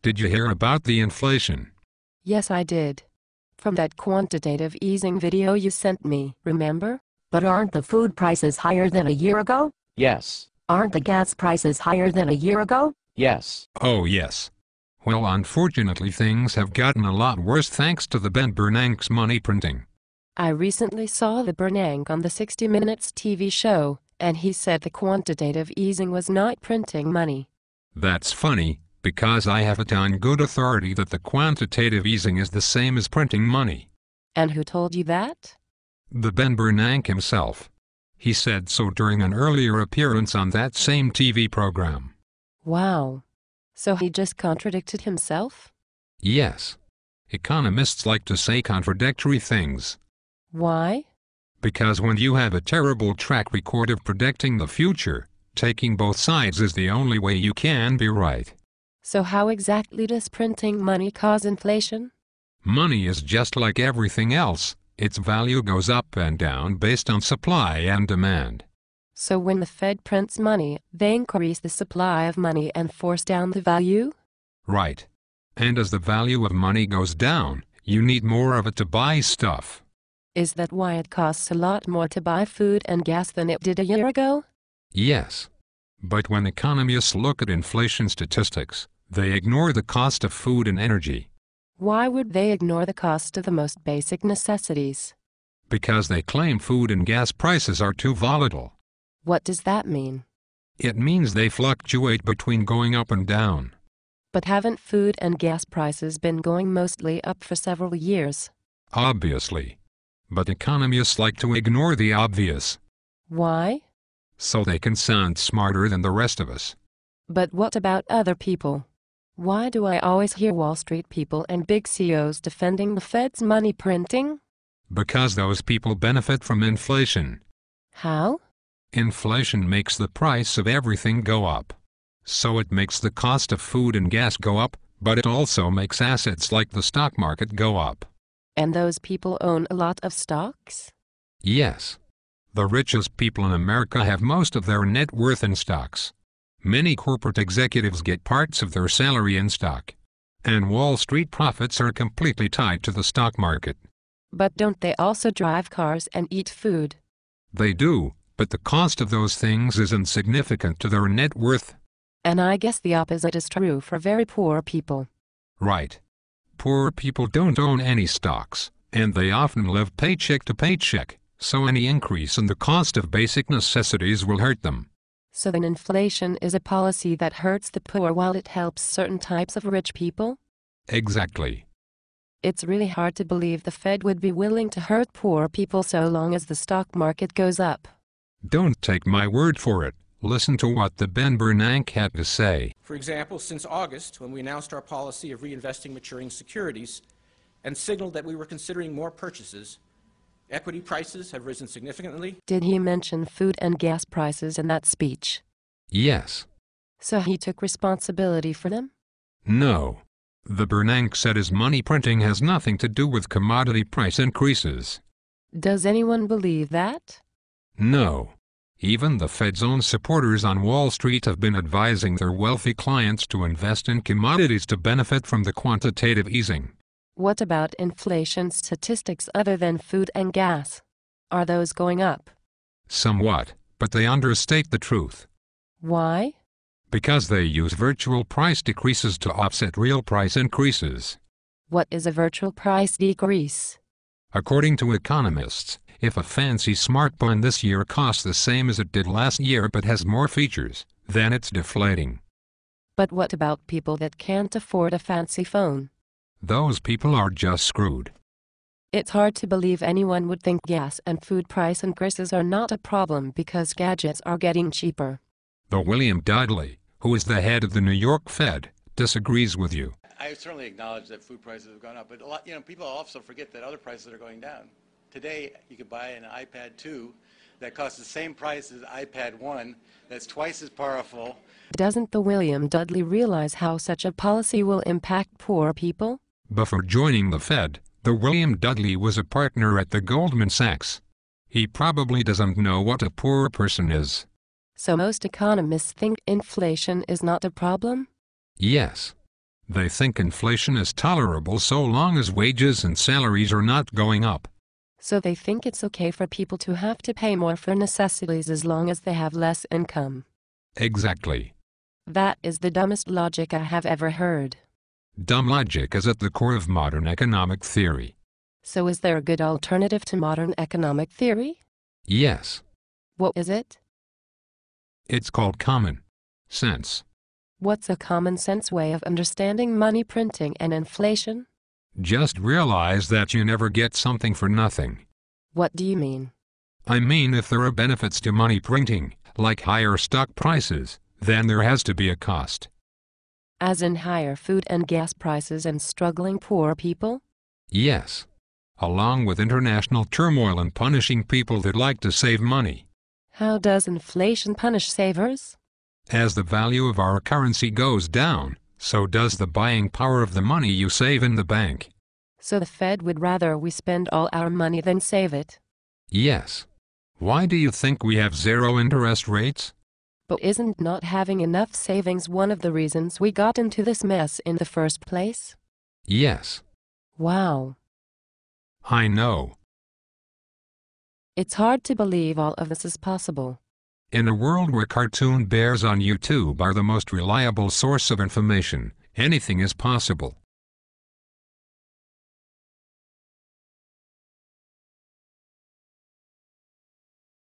Did you hear about the inflation? Yes, I did. From that quantitative easing video you sent me, remember? But aren't the food prices higher than a year ago? Yes. Aren't the gas prices higher than a year ago? Yes. Oh yes. Well, unfortunately things have gotten a lot worse thanks to the Ben Bernanke's money printing. I recently saw the Bernanke on the 60 Minutes TV show, and he said the quantitative easing was not printing money. That's funny, because I have it on good authority that the quantitative easing is the same as printing money. And who told you that? The Ben Bernanke himself. He said so during an earlier appearance on that same TV program. Wow. So he just contradicted himself? Yes. Economists like to say contradictory things. Why? Because when you have a terrible track record of predicting the future, taking both sides is the only way you can be right. So how exactly does printing money cause inflation? Money is just like everything else. Its value goes up and down based on supply and demand. So when the Fed prints money, they increase the supply of money and force down the value? Right. And as the value of money goes down, you need more of it to buy stuff. Is that why it costs a lot more to buy food and gas than it did a year ago? Yes. But when economists look at inflation statistics, they ignore the cost of food and energy. Why would they ignore the cost of the most basic necessities? Because they claim food and gas prices are too volatile. What does that mean? It means they fluctuate between going up and down. But haven't food and gas prices been going mostly up for several years? Obviously. But economists like to ignore the obvious. Why? So they can sound smarter than the rest of us. But what about other people? Why do I always hear Wall Street people and big CEOs defending the Fed's money printing? Because those people benefit from inflation. How? Inflation makes the price of everything go up. So it makes the cost of food and gas go up, but it also makes assets like the stock market go up. And those people own a lot of stocks? Yes. The richest people in America have most of their net worth in stocks. Many corporate executives get parts of their salary in stock. And Wall Street profits are completely tied to the stock market. But don't they also drive cars and eat food? They do, but the cost of those things is insignificant to their net worth. And I guess the opposite is true for very poor people. Right. Poor people don't own any stocks, and they often live paycheck to paycheck, so any increase in the cost of basic necessities will hurt them. So then inflation is a policy that hurts the poor while it helps certain types of rich people? Exactly. It's really hard to believe the Fed would be willing to hurt poor people so long as the stock market goes up. Don't take my word for it. Listen to what the Ben Bernanke had to say. For example, since August, when we announced our policy of reinvesting maturing securities and signaled that we were considering more purchases, equity prices have risen significantly. Did he mention food and gas prices in that speech? Yes. So he took responsibility for them? No. The Bernanke said his money printing has nothing to do with commodity price increases. Does anyone believe that? No. Even the Fed's own supporters on Wall Street have been advising their wealthy clients to invest in commodities to benefit from the quantitative easing. What about inflation statistics other than food and gas? Are those going up? Somewhat, but they understate the truth. Why? Because they use virtual price decreases to offset real price increases. What is a virtual price decrease? According to economists, if a fancy smartphone this year costs the same as it did last year but has more features, then it's deflating. But what about people that can't afford a fancy phone? Those people are just screwed. It's hard to believe anyone would think gas and food price increases are not a problem because gadgets are getting cheaper. Though William Dudley, who is the head of the New York Fed, disagrees with you. I certainly acknowledge that food prices have gone up, but a lot, people also forget that other prices are going down. Today, you could buy an iPad 2 that costs the same price as iPad 1, that's twice as powerful. Doesn't the William Dudley realize how such a policy will impact poor people? Before joining the Fed, the William Dudley was a partner at the Goldman Sachs. He probably doesn't know what a poor person is. So most economists think inflation is not a problem? Yes. They think inflation is tolerable so long as wages and salaries are not going up. So they think it's okay for people to have to pay more for necessities as long as they have less income. Exactly. That is the dumbest logic I have ever heard. Dumb logic is at the core of modern economic theory. So is there a good alternative to modern economic theory? Yes. What is it? It's called common sense. What's a common sense way of understanding money printing and inflation? Just realize that you never get something for nothing. What do you mean? I mean, if there are benefits to money printing, like higher stock prices, then there has to be a cost. As in higher food and gas prices and struggling poor people? Yes. Along with international turmoil and punishing people that like to save money. How does inflation punish savers? As the value of our currency goes down, so does the buying power of the money you save in the bank. So the Fed would rather we spend all our money than save it? Yes. Why do you think we have zero interest rates? But isn't not having enough savings one of the reasons we got into this mess in the first place? Yes. Wow. I know. It's hard to believe all of this is possible. In a world where cartoon bears on YouTube are the most reliable source of information, anything is possible.